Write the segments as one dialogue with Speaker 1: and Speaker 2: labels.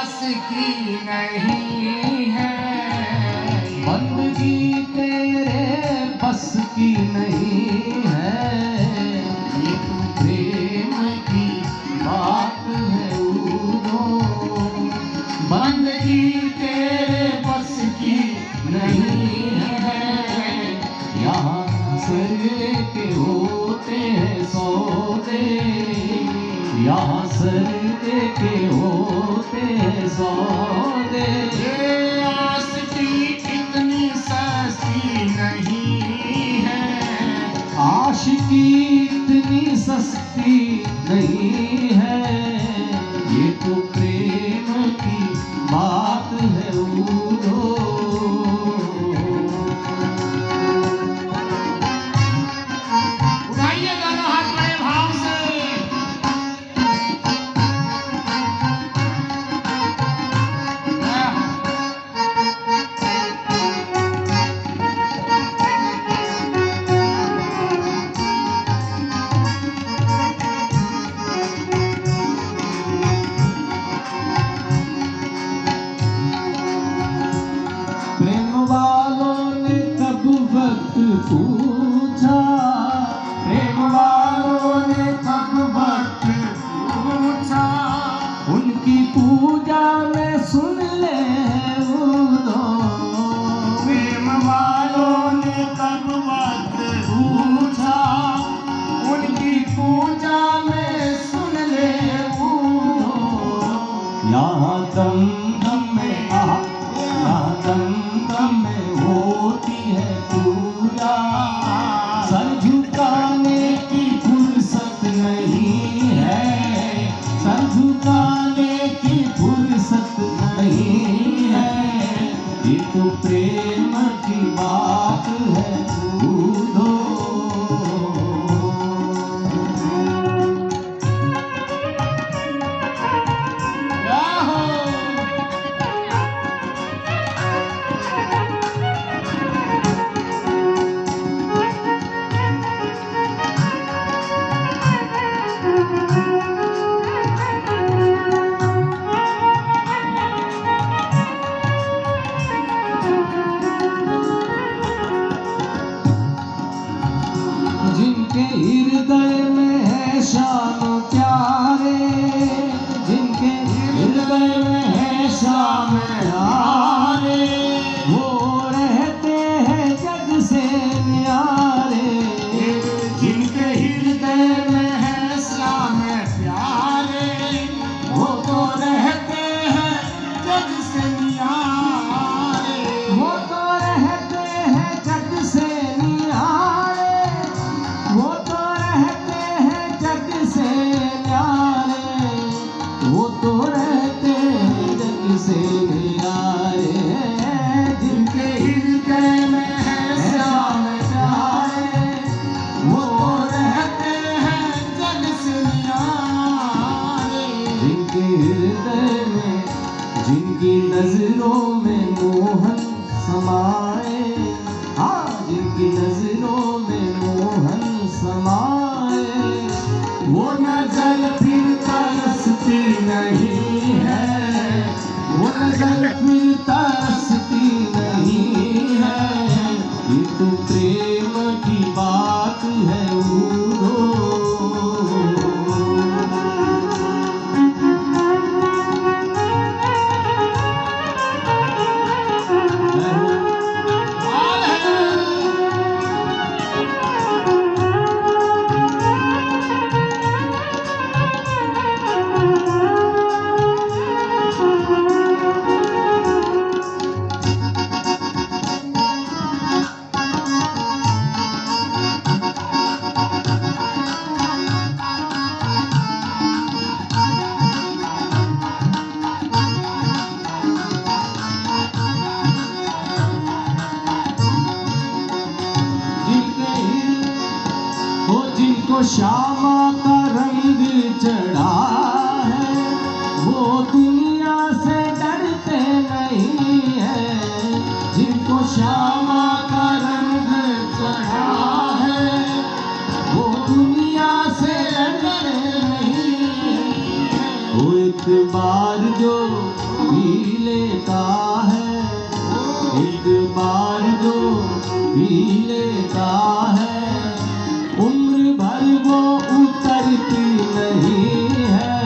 Speaker 1: बस की नहीं है,
Speaker 2: बंदगी तेरे बस की नहीं है,
Speaker 1: ये तो प्रेम की बात है उदो। बंदगी तेरे बस की नहीं है,
Speaker 2: यहाँ सर के होते हैं सौदे, यहाँ सर के होते हैं सौदे।
Speaker 1: ये आशिकी इतनी सस्ती नहीं है,
Speaker 2: आशिकी इतनी सस्ती नहीं है, ये तो प्रेम की बात है उदो।
Speaker 1: उठाइए दोनों हाथ बड़े भाव से।
Speaker 2: प्रेम वालों ने कब वक्त पूछा,
Speaker 1: प्रेम वालों ने कब वक्त पूछा,
Speaker 2: उनकी पूजा में सुन ले उदो।
Speaker 1: प्रेम वालों ने कब वक्त पूछा, उनकी पूजा में सुन ले उदो।
Speaker 2: यहाँ दम दम में यहाँ दम दम में होती है पूजा, सर झुकाने की फुर्सत नहीं है, सर झुकाने की फुर्सत नहीं है, ये तो प्रेम की बात है उदो। जिनके हृदय में है शाम प्यारे, जिनके हृदय में है शाम प्यारे, वो रहते हैं जग से न्यारे।
Speaker 1: जिनके हृदय में है श्याम प्यारे, वो तो रहते हैं जग से न्यारे।
Speaker 2: वो तो रहते हैं जग से न्यारे, वो तो रहते हैं जग से न्यारे, वो तो रहते हैं जग से न्यारे।
Speaker 1: जिनके हृदय में है श्याम प्यारे, वो तो रहते हैं जग से न्यारे।
Speaker 2: जिनके हृदय में, जिनकी नजरों में मोहन समाए, हाँ जिनकी नजरों में मोहन समाए,
Speaker 1: वो नजर फिर तरसती नहीं है,
Speaker 2: वो नजर फिर तरसती नहीं है, ये तो प्रेम की बात है उदो। जिनको श्यामा का रंग चढ़ा है, वो दुनिया से डरते नहीं है। जिनको श्यामा का रंग चढ़ा है, वो दुनिया से डरते नहीं है। वो एक एक बार जो पी लेता है, एक बार जो पी लेता है, उम्र भर वो उतरती नहीं है,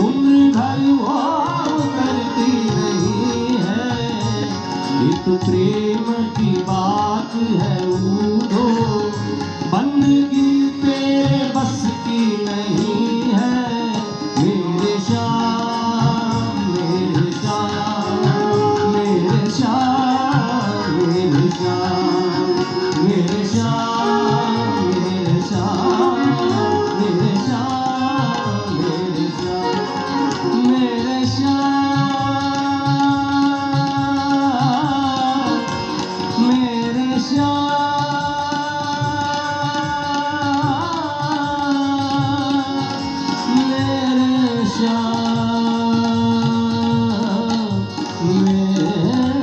Speaker 2: उम्र भर वो उतरती नहीं है। एक प्रेम की बात है ऊधो, बंदगी तेरे बस की नहीं है। मेरे श्याम, मेरे श्याम, मेरे श्याम, मेरे श्याम, मेरे श्याम, मेरे श्याम, मेरे श्याम, मेरे श्याम, मेरे श्याम, मेरे श्याम, मेरे श्याम,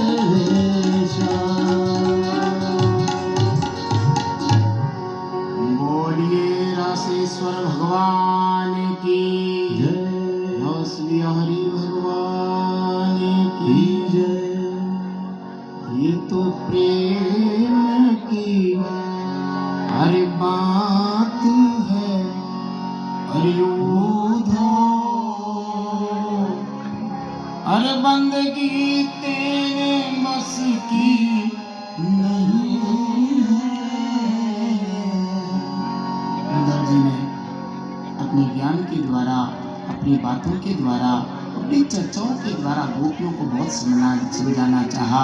Speaker 2: मेरे श्याम।
Speaker 1: बोलिए रासेश्वर भगवान की
Speaker 2: जय
Speaker 1: श्री हरि भगवान की
Speaker 2: जय।
Speaker 1: ये तो प्रेम की हर बात है, अरे ऊधो अरे बंदगी तेरे बस की नहीं है। उद्धव जी ने अपने ज्ञान के द्वारा, अपनी बातों के द्वारा, अपनी चर्चाओं के द्वारा गोपियों को बहुत समझाना चाहा,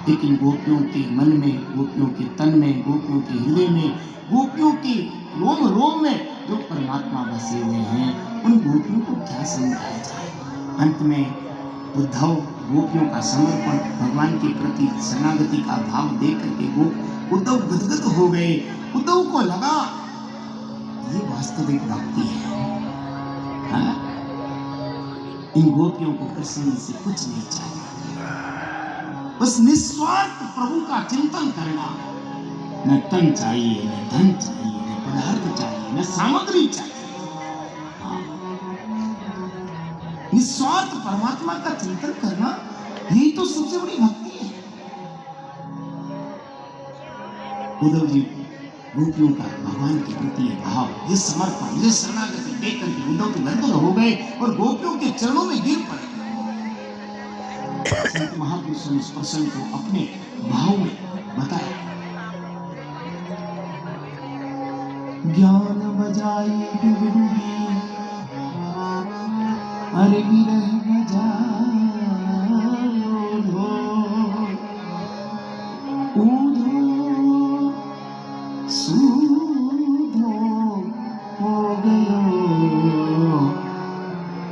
Speaker 1: लेकिन गोपियों के मन में, गोपियों के तन में, गोपियों के हृदय में, गोपियों के रोम रोम में जो परमात्मा बसे हुए हैं, उन गोपियों को क्या समझाया जाए। अंत में उद्धव गोपियों का समर्पण, भगवान के प्रति शरणागति का भाव देख करके उद्धव गदगद हो गए। उद्धव को लगा ये वास्तविक भक्ति है। हाँ? इन गोपियों को कृष्ण से कुछ नहीं चाहिए, बस निस्वार्थ प्रभु का चिंतन करना। न तन चाहिए, न धन चाहिए, न पदार्थ चाहिए, न सामग्री चाहिए। हाँ। निस्वार्थ परमात्मा का चिंतन करना, यही तो सबसे बड़ी भक्ति है। उद्धव जी गोपियों का भगवान के प्रति भाव, ये समर्पण, ये शरणागति देख करके उद्धव के गदगद हो गए और गोपियों के चरणों में गिर पड़े। संत महापुरुषों ने इस प्रसंग को अपने भाव में बताया। ज्ञान बजाई डुगडुगी, अरे विरह बजायो ऊधो, सूधो हो गयो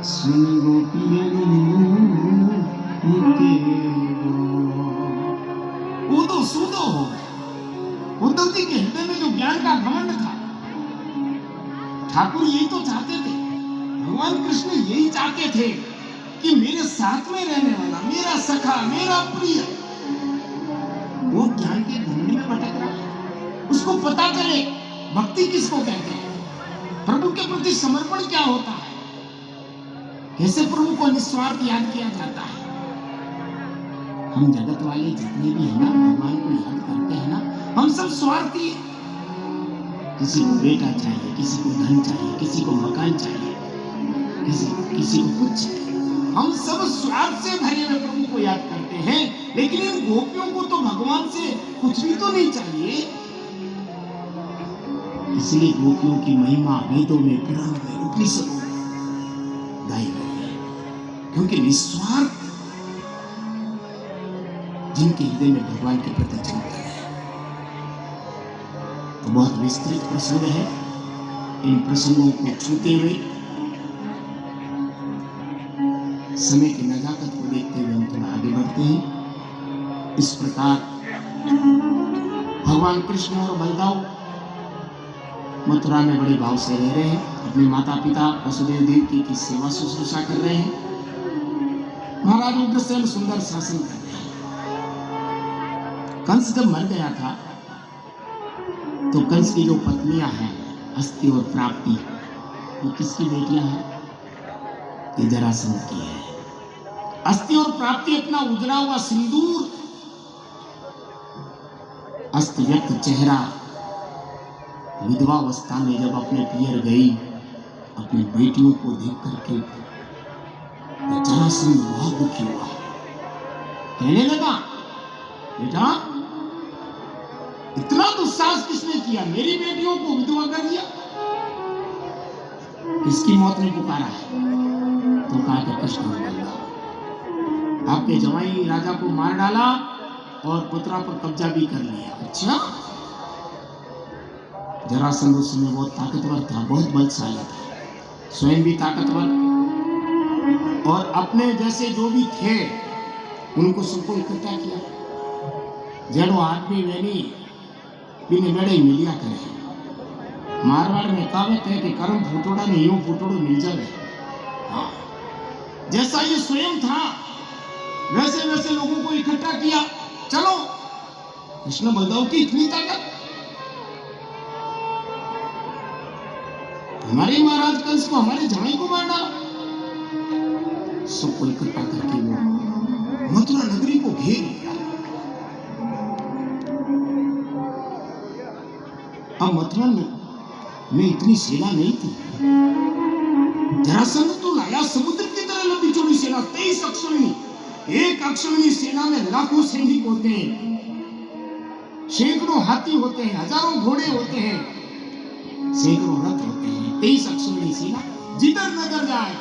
Speaker 1: सुन गोपियन के ऊधो सूधो हो गया। उद्धव जी के हृदय में जो ज्ञान का घमंड था, ठाकुर यही तो चाहते थे, भगवान कृष्ण यही चाहते थे कि मेरे साथ में रहने वाला, मेरा सखा, मेरा प्रिय, वो ज्ञान के घमंड में भटक रहा है। उसको पता चले भक्ति किसको कहते हैं, प्रभु के प्रति समर्पण क्या होता है, कैसे प्रभु को निस्वार्थ याद किया जाता है। हम जगत वाले जितने भी हैं ना, भगवान को याद करते हैं ना, हम सब स्वार्थी हैं। किसी को बेटा चाहिए, किसी को धन चाहिए, किसी को मकान चाहिए, किसी को कुछ चाहिए। हम सब स्वार्थ से भरे हुए प्रभु को याद करते हैं, लेकिन इन गोपियों को तो भगवान से कुछ भी तो नहीं चाहिए। इसलिए गोपियों की महिमा वेदों में, पुराणों में, उपनिषदों में गाई गई है, क्योंकि निस्वार्थ जिनके हृदय में भगवान के प्रति चिंतन है। तो बहुत विस्तृत प्रसंग है, इन प्रसंगों को छूते हुए, समय की नजाकत को देखते हुए हम थोड़ा आगे बढ़ते हैं। इस प्रकार भगवान कृष्ण और बलदाव मथुरा में बड़े भाव से रह रहे हैं, अपने माता पिता वसुदेव देवकी की सेवा शुश्रूषा कर रहे हैं। महाराज उग्रसेन सुंदर शासन कर रहे हैं। कंस जब मर गया था तो कंस की जो पत्नियां हैं हस्ती और प्राप्ति, वो किसकी बेटियां हैं? ये जरासंध की है। अस्थि और प्राप्ति अपना उजड़ा हुआ सिंदूर, अस्त व्यक्त चेहरा, विधवा अवस्था में जब अपने पियर गई, अपनी बेटियों को देख करके जरासंध बहुत दुखी हुआ। कहने लगा, बेटा इतना दुस्साहस किसने किया, मेरी बेटियों को विधवा कर दिया, किसकी मौत ने पुकारा है? तो कहा कि कृष्ण ने बोला, आपके जवाई राजा को मार डाला और मथुरा पर कब्जा भी कर लिया। अच्छा, जरासंध उस समय बहुत ताकतवर था, बहुत बलशाली था, स्वयं भी ताकतवर, और अपने जैसे जो भी थे उनको सबको इकट्ठा किया। जड़ो आदमी वेनी बिने बड़े मिलिया करे। मारवाड़ में कहावत है कि कर्म फूटोड़ा ने यूं फूटोड़ो मिल जावे। हाँ, जैसा ये स्वयं था वैसे वैसे लोगों को इकट्ठा किया। चलो, कृष्ण बलदेव की इतनी ताकत, हमारे महाराज कंस को, हमारे जवाई को मार डाला। सबको इकट्ठा करके वो मथुरा नगरी को घेर लिया। अब मथुरा में इतनी सेना नहीं थी। जरासंध तो लाया समुद्र की तरह लंबी चौड़ी सेना, 23 अक्षौहिणी। एक अक्षौहिणी सेना में लाखों सैनिक होते हैं, सैकड़ों हाथी होते हैं, हजारों घोड़े होते हैं, सैकड़ों रथ होते हैं। 23 अक्षौहिणी सेना जिधर नजर जाए।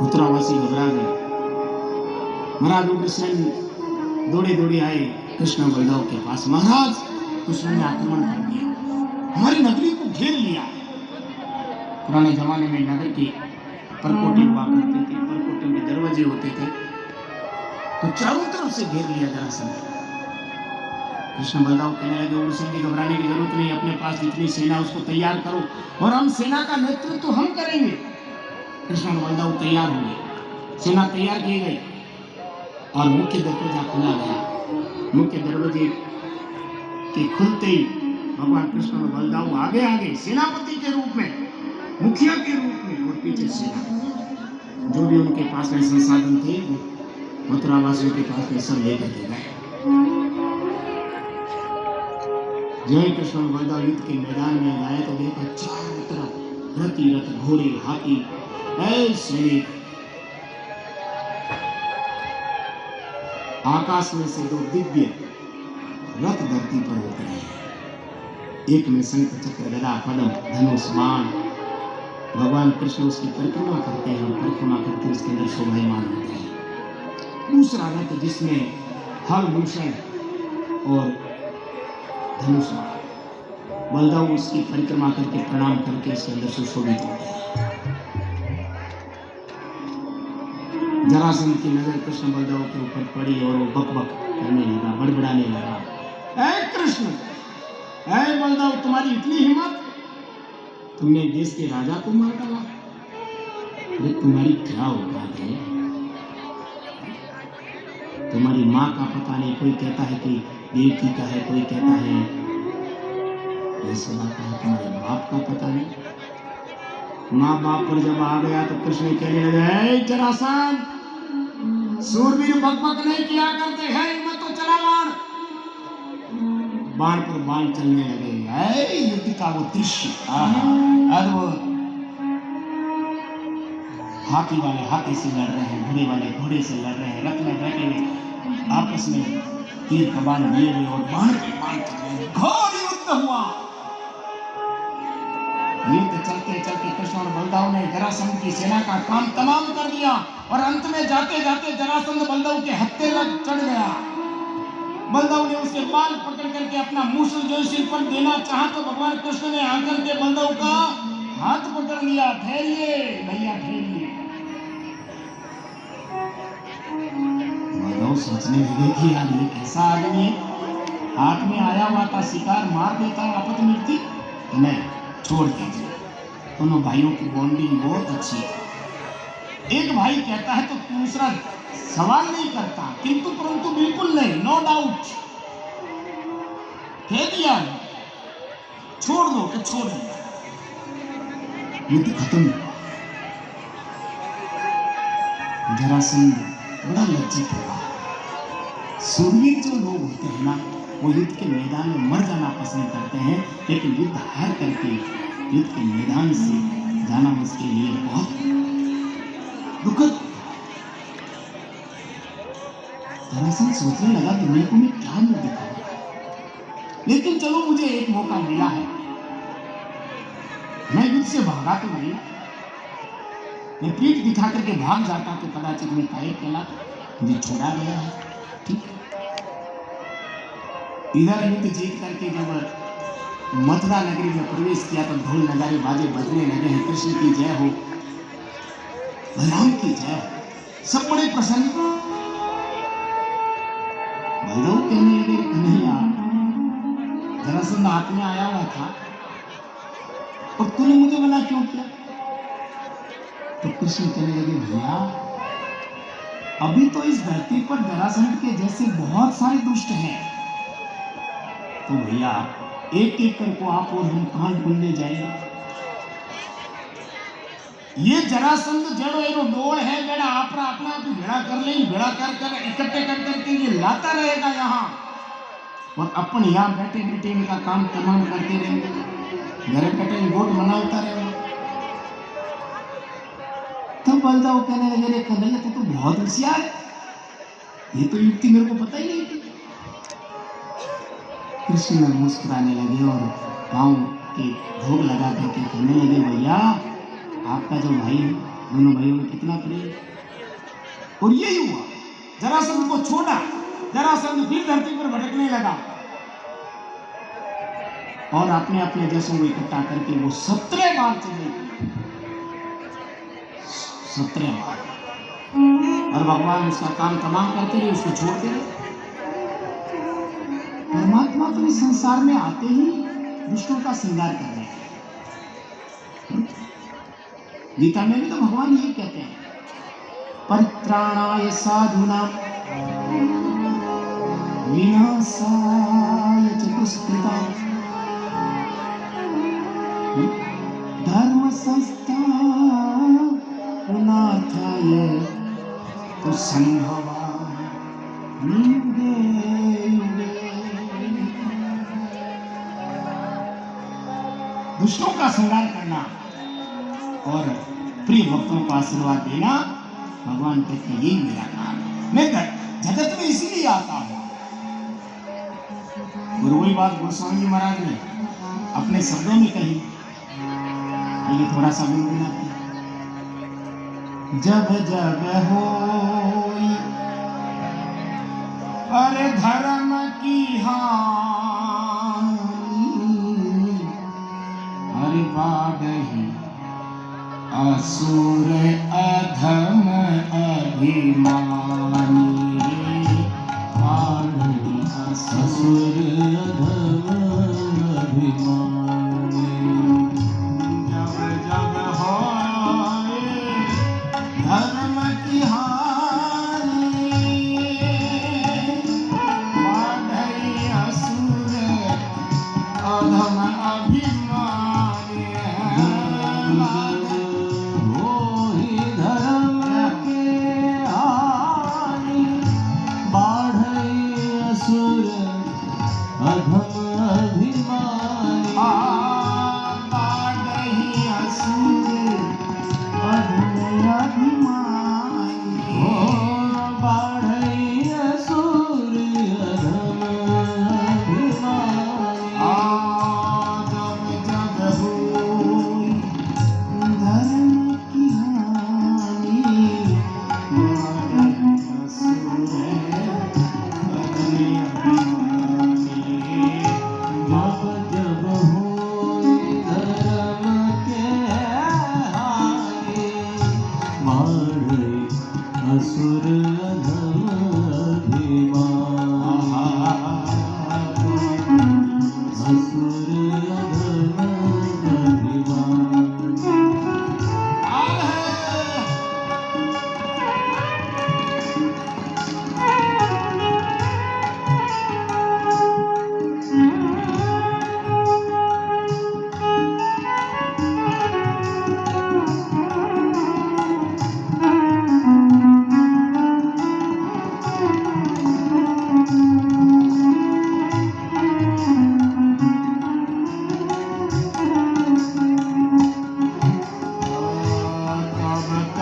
Speaker 1: मथुरावासी घबरा गए। महाराज उग्रसेन दौड़े दौड़े आए कृष्ण बलदेव के पास। महाराज, कृष्ण ने आक्रमण कर दिया, हमारी नगरी को घेर लिया। पुराने जमाने में नगर की परकोटे हुआ करते थे, परकोटे के दरवाजे होते थे, तो चारों तरफ से घेर लिया जरासंध। कृष्ण बलदेव कहने लगे, उग्रसेन की घबराने की जरूरत नहीं, अपने पास जितनी सेना उसको तैयार करो और हम सेना का नेतृत्व तो हम करेंगे। कृष्ण बलदेव तैयार हो गए, सेना तैयार की गई और मुख्य दरवाजा खोला गया। मुख्य दरवाजे के खुलते ही भगवान कृष्ण और बलदेव आगे आगे सेनापति के रूप में, मुखिया के रूप में, और पीछे सेना। जो भी उनके पास में संसाधन थे मथुरा वासियों के पास में सब लेकर के गए। जय कृष्ण और बलदेव युद्ध के मैदान में गए तो देखा चारों तरफ रथ ही रथ, घोड़े, हाथी, सैनिक। आकाश में से दो दिव्य रथ धरती पर उतरे हैं। एक में शंख चक्र गदा पद्म धनुष बाण। भगवान कृष्ण उसकी परिक्रमा करते हैं और परिक्रमा करके उसके अंदर शोभायमान होते हैं। दूसरा रथ जिसमें हल भूषण और धनुष बाण, बलदेव उसकी परिक्रमा करके प्रणाम करके उसके अंदर सुशोभित होते हैं। जरासंध की नजर कृष्ण बलदेव के ऊपर पड़ी और वो बकबक करने लगा, बड़बड़ाने लगा, ऐ कृष्ण, ऐ बलदेव, तुम्हारी इतनी हिम्मत, तुमने देश के राजा को मार डाला। अरे तुम्हारी क्या औकात है? तुम्हारी माँ का पता नहीं, कोई कहता है कि देवकी का है, कोई कहता है यशोदा का है, तुम्हारे बाप का पता नहीं। माँ बाप पर जब आ गया तो कृष्ण कहने लगे, जरासंध, सूरवीर बकबक नहीं किया करते हैं, मैं तो चला बाण। बाण पर बाण चलने लगे। युद्ध का वो दृश्य अद्भुत। हाथी वाले हाथी से लड़ रहे हैं, घोड़े वाले घोड़े से लड़ रहे हैं, रथ में बैठे हुए आपस में तीर कमान लिए हुए और बाण पे बाण चल रहे हैं। घोर युद्ध हुआ। युद्ध चलते चलते कृष्ण और बलदेव ने जरासंध की सेना का काम तमाम कर दिया और अंत में जाते जाते जरासंध बलदेव के हत्थे लग चढ़ गया। बलदेव ने उसके बाल पकड़ करके अपना मूसल जो सिर पर देना चाहा तो भगवान कृष्ण ने आकर के बलदेव का हाथ पकड़ लिया। ठहरिए भैया, ठहरिए। बलदेव सोचने लगे कि यार ये कैसा आदमी है, हाथ में आया हुआ था शिकार, मार देता आपत मिलती, नहीं, छोड़ दीजिए। दोनों भाइयों की बॉन्डिंग बहुत अच्छी है। एक भाई कहता है तो दूसरा सवाल नहीं करता, किंतु परंतु बिल्कुल नहीं, नो डाउट, कह दिया छोड़ दो तो छोड़ दो। युद्ध खत्म। जरासंध बड़ा लज्जित हुआ। सूरवीर जो लोग होते हैं ना, वो युद्ध के मैदान में मर जाना पसंद करते हैं, लेकिन युद्ध हार करके युद्ध के मैदान से जाना उसके लिए बहुत दुखद। जरासंध सोचने लगा दुनिया को मैं क्या मुंह दिखाऊं, लेकिन चलो मुझे एक मौका मिला है, मैं युद्ध से भागा तो नहीं, मैं पीठ दिखा करके भाग जाता तो कदाचित मैं कायर कहलाता, मुझे छोड़ा गया है, ठीक। इधर युद्ध जीत करके जब मथुरा नगरी में प्रवेश किया तो ढोल नगारे बाजे बजने लगे हैं, कृष्ण की जय हो, बलराम की जय हो, सब बड़े प्रसन्न। बलदेव कहने लगे कन्हैया, जरासंध हाथ में आया हुआ था और तूने मुझे मना क्यों किया? तो कृष्ण कहने लगे भैया, अभी तो इस धरती पर जरासंध के जैसे बहुत सारे दुष्ट हैं, तो भैया एक एक करके आप और हम कहां ढूंढने जाएंगे? ये जरासंध जड़ो एरो डोल है, बेड़ा अपना अपना भी भेड़ा कर ले, भेड़ा कर कर इकट्ठे कर करके ये लाता रहेगा यहाँ, और अपन यहाँ बैठे बैठे इनका काम तमाम करते रहेंगे, घर कटे गोट मनाता रहेगा। तब बलदाऊ कहने लगे रे कन्हैया तू तो बहुत होशियार है, ये तो युक्ति मेरे को पता ही नहीं थी। कृष्ण में मुस्कुराने लगे और पाँव के भोग लगा करके कहने लगे भैया, आपका जो भाई है, दोनों भाइयों में कितना प्रेम। और यही हुआ, जरासंध को छोड़ा, जरासंध फिर धरती पर भटकने लगा और अपने अपने जैसों को इकट्ठा करके वो 17 बार चले, 17 बार, और भगवान उसका काम तमाम करते रहे, उसको छोड़ते रहे। परमात्मा तो इस संसार में आते ही दुष्टों का श्रृंगार कर रहे हैं। गीता में भी तो भगवान यही कहते हैं, परित्राणाय साधूनां विनाशाय च दुष्कृतां धर्म संस्थापनार्थाय तो संभवामि युगे युगे। दुष्टों का श्रृंगार करना और प्रिय भक्तों को आशीर्वाद देना, भगवान कहते हैं यही मेरा काम है, मैं जगत में इसीलिए आता हूं। और वही बात गोस्वामी जी महाराज ने अपने शब्दों में कही, ये थोड़ा सा गुनगुनाते, जब जब होई अरे धर्म की हानि, अरे बागही असुर अधम अभिमानी, बागही असुर अधम अभिमानी। जब जब होए धर्म की हानि, बागही असुर अधम अभिमानी, होई धर्म के हानि, बाढ़ई असुर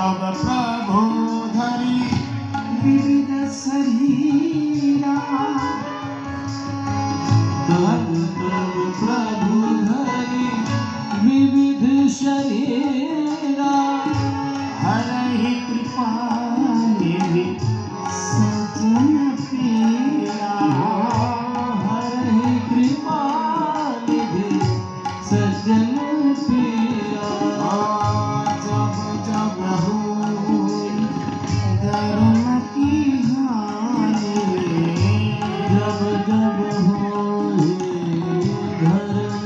Speaker 1: तब प्रभु धरि विविध शरीरा
Speaker 2: तब प्रभु धरि विविध शरीरा
Speaker 1: हरहि कृपा निधि सज्जन पीरा
Speaker 2: हरहि कृपा निधि सज्जन पीरा
Speaker 1: जब जब हुई धर्म की हानि
Speaker 2: जब जब होई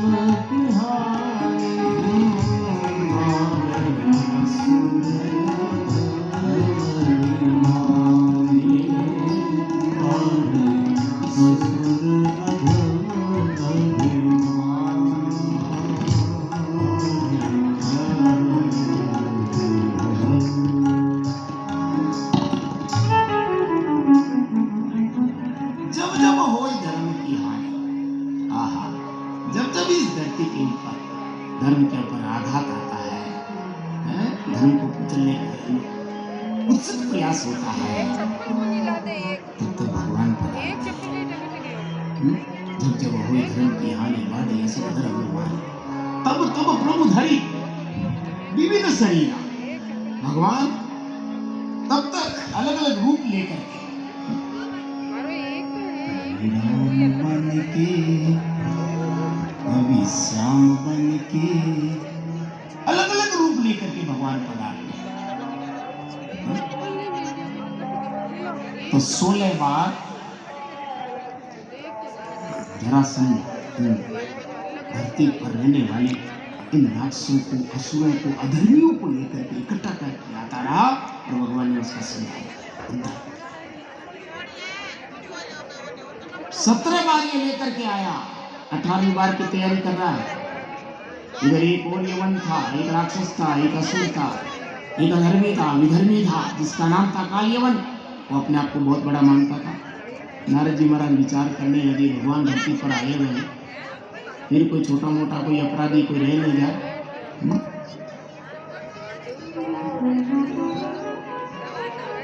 Speaker 2: धर्म की हानि
Speaker 1: जब जब हो धर्म की हानि आहा जब जब इस धरती के ऊपर धर्म के ऊपर आघात आता है धर्म को कुचलने का उत्सुक प्रयास होता है तब तो भगवान पर जब जब हुई धर्म की हानि बात ऐसे उधर भगवान तब तब प्रभु धरि विविध शरीर भगवान तब तक अलग अलग रूप लेकर के राम बन के कभी श्याम बन के अलग अलग रूप लेकर के भगवान पधारे तो 16 बार जरासंध धरती पर रहने वाले इन राक्षसों को असुरों को अधर्मियों को लेकर के इकट्ठा करके आता रहा और भगवान ने उसका संहार 17 बार ये लेकर के आया 18वीं बार की तैयारी कर रहा है इधर एक और यवन था एक राक्षस था एक असुर था एक अधर्मी था विधर्मी था जिसका नाम था काल यवन वो अपने आप को बहुत बड़ा मानता था नारद जी महाराज विचार करने लगे भगवान धरती पर आए हुए हैं फिर कोई छोटा मोटा कोई अपराधी कोई रह नहीं जाए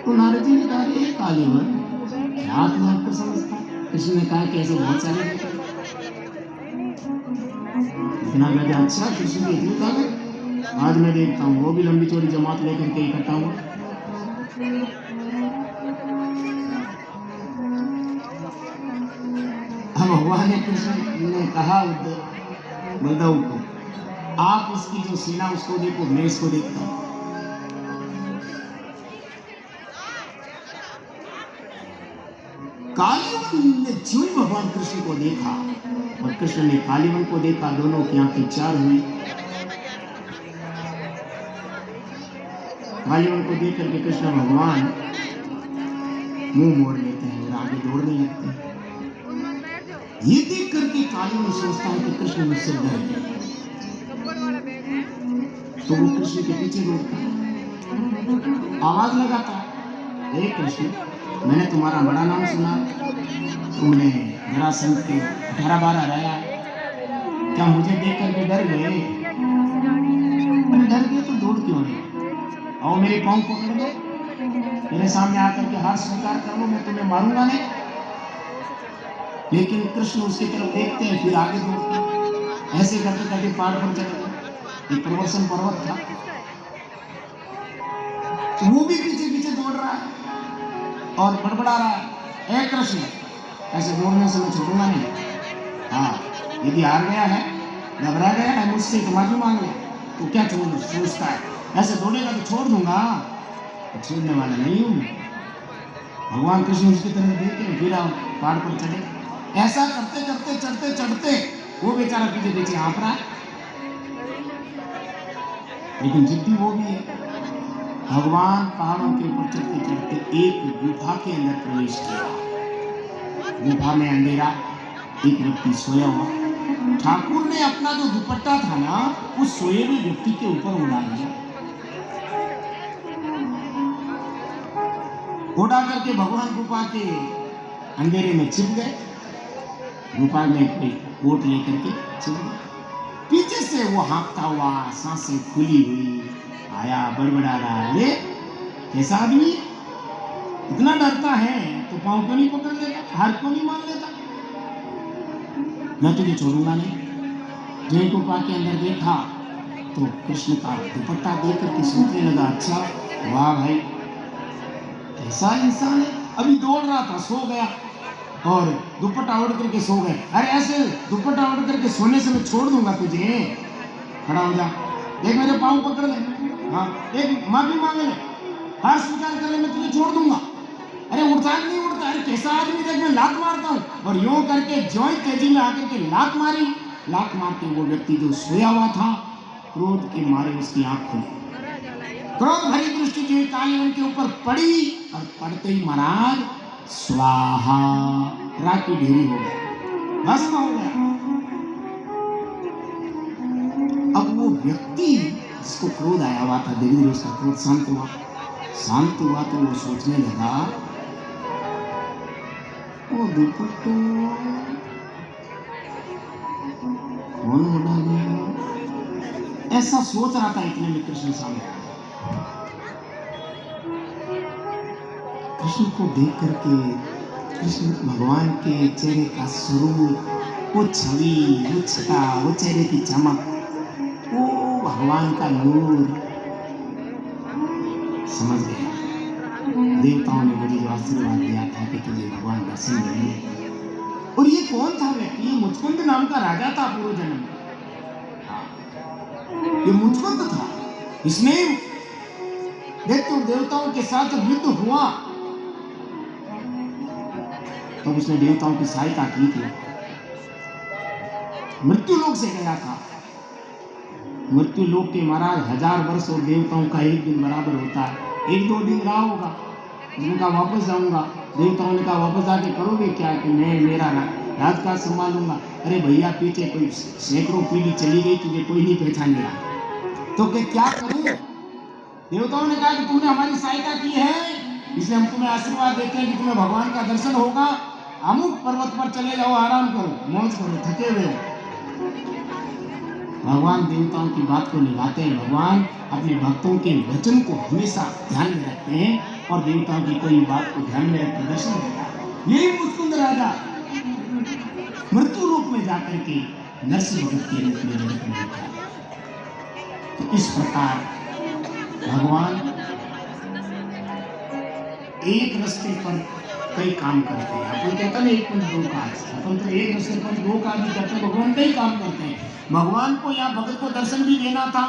Speaker 1: तो नारद जी ने कहा ये काल यवन क्या तुम्हें आपको समझता कृष्ण ने कहा कि ऐसे बहुत सारे इतना कहते अच्छा कृष्ण की इतनी ताकत आज मैं देखता हूँ वो भी लंबी चौड़ी जमात लेकर के इकट्ठा हुआ अब भगवान ने कृष्ण ने कहा बलदेव को आप उसकी जो सेना उसको देखो मैं इसको देखता हूँ कालीवन ने जो ही भगवान कृष्ण को देखा और कृष्ण ने कालीवन को देखा दोनों की आंखें चार हुई कालीवन को देख करके कृष्ण भगवान मुंह मोड़ लेते हैं और आगे दौड़ने लगते हैं ये देख करके कालीवन सोचता है कि कृष्ण मुझसे डर गए तो वो कृष्ण के पीछे दौड़ता है आवाज लगाता है हे कृष्ण मैंने तुम्हारा बड़ा नाम सुना तुमने जरासंध के 18 बार हराया क्या मुझे देख करके डर गए डर गए तो दौड़ क्यों नहीं आओ मेरे पांव पकड़ लो मेरे सामने आकर के हाथ स्वीकार कर लो मैं तुम्हें मारूंगा नहीं लेकिन कृष्ण उसकी तरफ देखते हैं फिर आगे दौड़ते हैं ऐसे करते करते पहाड़ पर चले गए एक प्रवर्तन पर्वत था वो भी पीछे पीछे दौड़ रहा है और बड़बड़ा रहा है कृष्ण ऐसे दौड़ने से मैं छोड़ूंगा नहीं हाँ यदि हार गया है घबरा गया है मुझसे तो माफी मांग ले तो क्या सोचता है ऐसे दौड़ेगा तो छोड़ दूंगा तो छोड़ने वाला नहीं हूं भगवान कृष्ण उसकी तरफ देखे फिर पहाड़ पर चढ़े ऐसा करते करते चढ़ते चढ़ते वो बेचारा पीछे पीछे हाँफ रहा है लेकिन जिद्दी वो भी है भगवान पहाड़ों के ऊपर चढ़ते चढ़ते एक गुफा के अंदर प्रवेश किया गुफा में अंधेरा एक व्यक्ति सोया हुआ ठाकुर ने अपना जो दुपट्टा था ना उस सोए हुए व्यक्ति के ऊपर उड़ा दिया उड़ा करके भगवान गुफा के अंधेरे में छिप गए गुफा में कोई कोट लेकर के छिप गए पीछे से वो हाँफता हुआ सांसें खुली हुई आया बड़बड़ा रहा, अरे कैसा आदमी इतना डरता है तो पाँव क्यों नहीं पकड़ लेता, हाथ क्यों नहीं मान लेता। मैं तुझे छोड़ूंगा नहीं। जय गोपा के अंदर देखा तो कृष्ण का दुपट्टा देख करके सोचने लगा, अच्छा वाह भाई कैसा इंसान है। अभी दौड़ रहा था, सो गया और दुपट्टा ओढ़ करके सो गए। अरे ऐसे दुपट्टा ओढ़ करके सोने से मैं छोड़ दूंगा तुझे, खड़ा हो जा, देख मेरे पाँव पकड़ ले, हाँ एक माफी मांग ले, हार स्वीकार कर ले, मैं तुझे छोड़ दूंगा। अरे उठता नहीं उठता, अरे कैसा आदमी देख, मैं लात मारता हूँ। और यूं करके ज्वाई तेजी में आकर के लात मारी। लात मारते वो व्यक्ति जो सोया हुआ था, क्रोध के मारे उसकी आंख खुली, क्रोध भरी दृष्टि जो कालीवन के ऊपर पड़ी और पड़ते ही महाराज स्वाहा, राख की ढेरी हो गया, भस्म हो गया। अब वो व्यक्ति जिसको क्रोध आया हुआ था, धीरे धीरे उसका क्रोध शांत हुआ। शांत हुआ तो वो सोचने लगा, वो दुपट्टो कौन उड़ा गया, ऐसा सोच रहा था। इतने में कृष्ण सामने आया। कृष्ण को देख करके कृष्ण भगवान के चेहरे का स्वरूप, वो छवि, वो छटा, वो चेहरे की चमक, वो भगवान का नूर समझ गया। देवताओं ने मुझे जो आशीर्वाद दिया था कि तुझे भगवान दर्शन देंगे। और ये कौन था व्यक्ति, मुचकुंद नाम का राजा था पूर्व जन्म में। ये मुचकुंद था। इसने देखो देवताओं के साथ जब युद्ध हुआ तब उसने देवताओं की सहायता की थी। मृत्यु लोक से गया था। मृत्यु लोक के महाराज 1000 वर्ष और देवताओं का एक दिन बराबर होता है। 1-2 दिन रहा होगा, उसने कहा वापस जाऊंगा। देवताओं ने कहा वापस जाके करोगे क्या, कि मैं मेरा राजकाज संभालूंगा। अरे भैया पीछे कोई सैकड़ों पीढ़ी चली गई, तुझे कोई नहीं पहचानेगा, तो क्या करूं। देवताओं ने कहा कि तुमने हमारी सहायता की है, इसलिए हम तुम्हें आशीर्वाद देते हैं कि तुम्हें भगवान का दर्शन होगा। अमुक पर्वत पर चले जाओ, आराम करो, मौज करो, थके हुए हो। भगवान देवताओं की बात को निभाते हैं। भगवान अपने भक्तों के वचन को हमेशा ध्यान में रखते हैं और देवताओं की कोई बात को ध्यान में रख दर्शन देता है। यही मुचकुंद राजा मृत्यु रूप में जाकर के नरसिंह भगत के रूप में जगत में देखा। तो इस प्रकार भगवान एक रास्ते पर कई काम करते हैं। अपन कहते हैं एक पंथ दो काज, अपन तो एक रास्ते पर 2 काज भी करते हैं, भगवान कई काम करते हैं। भगवान को यहाँ भगत को दर्शन भी देना था।